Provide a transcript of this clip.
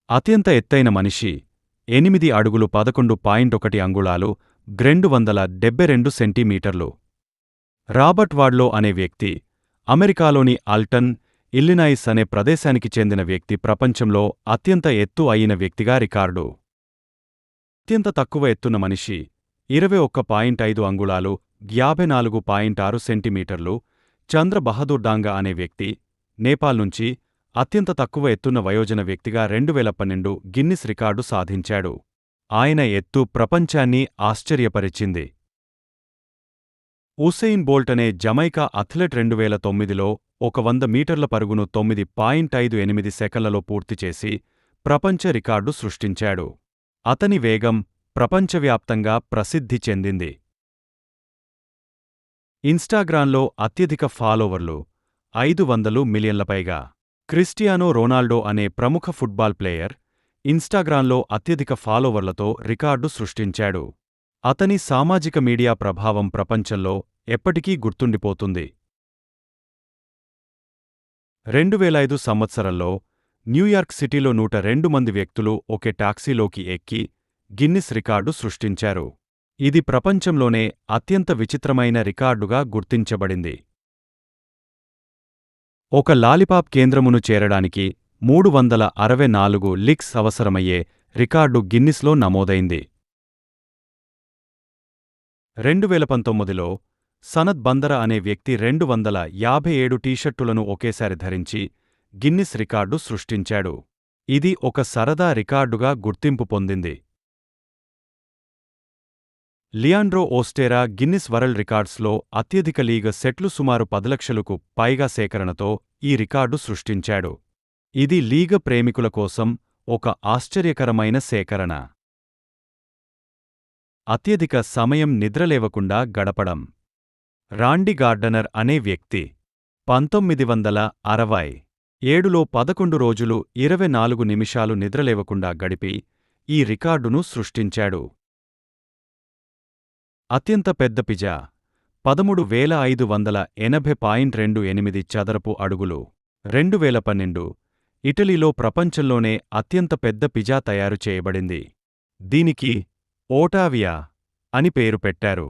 అత్యంత ఎత్తైన మనిషి 8 అడుగులు 11.1 అంగుళాలు 272 సెంటీమీటర్లు. రాబర్ట్ వాడ్లో అనే వ్యక్తి అమెరికాలోని ఆల్టన్, ఇల్లినాయిస్ అనే ప్రదేశానికి చెందిన వ్యక్తి ప్రపంచంలో అత్యంత ఎత్తు అయిన వ్యక్తిగా రికార్డు. అత్యంత తక్కువ ఎత్తున్న మనిషి 21.5 అంగుళాలు 54.6 సెంటీమీటర్లు. చంద్ర బహదూర్ డాంగా అనే వ్యక్తి నేపాల్ నుంచి అత్యంత తక్కువ ఎత్తున్న వయోజన వ్యక్తిగా 2012 గిన్నిస్ రికార్డు సాధించాడు. ఆయన ఎత్తు ప్రపంచాన్ని ఆశ్చర్యపరిచింది. ఉసెయిన్ బోల్ట్ అనే జమైకా అథ్లెట్ 2009లో 100 మీటర్ల పరుగును 9.58 సెకన్లలో పూర్తిచేసి ప్రపంచ రికార్డు సృష్టించాడు. అతని వేగం ప్రపంచవ్యాప్తంగా ప్రసిద్ధి చెందింది. ఇన్స్టాగ్రామ్లో అత్యధిక ఫాలోవర్లు 500 మిలియన్ల పైగా. క్రిస్టియానో రొనాల్డో అనే ప్రముఖ ఫుట్బాల్ ప్లేయర్ ఇన్స్టాగ్రామ్లో అత్యధిక ఫాలోవర్లతో రికార్డు సృష్టించాడు. అతని సామాజిక మీడియా ప్రభావం ప్రపంచంలో ఎప్పటికీ గుర్తుండిపోతుంది. 2005 సంవత్సరంలో న్యూయార్క్ సిటీలో 102 మంది వ్యక్తులు ఒకే టాక్సీలోకి ఎక్కి గిన్నిస్ రికార్డు సృష్టించారు. ఇది ప్రపంచంలోనే అత్యంత విచిత్రమైన రికార్డుగా గుర్తించబడింది. ఒక లాలిపాప్ కేంద్రమును చేరడానికి 364 లిక్స్ అవసరమయ్యే రికార్డు గిన్నిస్లో నమోదైంది. 2019లో సనత్ బందర అనే వ్యక్తి 257 టీషర్టులను ఒకేసారి ధరించి గిన్నిస్ రికార్డు సృష్టించాడు. ఇది ఒక సరదా రికార్డుగా గుర్తింపు పొందింది. లియాండ్రో ఓస్టేరా గిన్నిస్ వరల్డ్ రికార్డ్స్లో అత్యధిక లీగ్ సెట్లు సుమారు 10 లక్షలకు పైగా సేకరణతో ఈ రికార్డు సృష్టించాడు. ఇది లీగ ప్రేమికుల కోసం ఒక ఆశ్చర్యకరమైన సేకరణ. అత్యధిక సమయం నిద్రలేవకుండా గడపడం. రాండీ గార్డనర్ అనే వ్యక్తి 1967లో 11 రోజులు 24 నిమిషాలు నిద్రలేవకుండా గడిపి ఈ రికార్డును సృష్టించాడు. అత్యంత పెద్ద పిజా 13,580.28 చదరపు అడుగులు. 2012 ఇటలీలో ప్రపంచంలోనే అత్యంత పెద్ద పిజా తయారు చేయబడింది. దీనికి ఓటావియా అని పేరు పెట్టారు.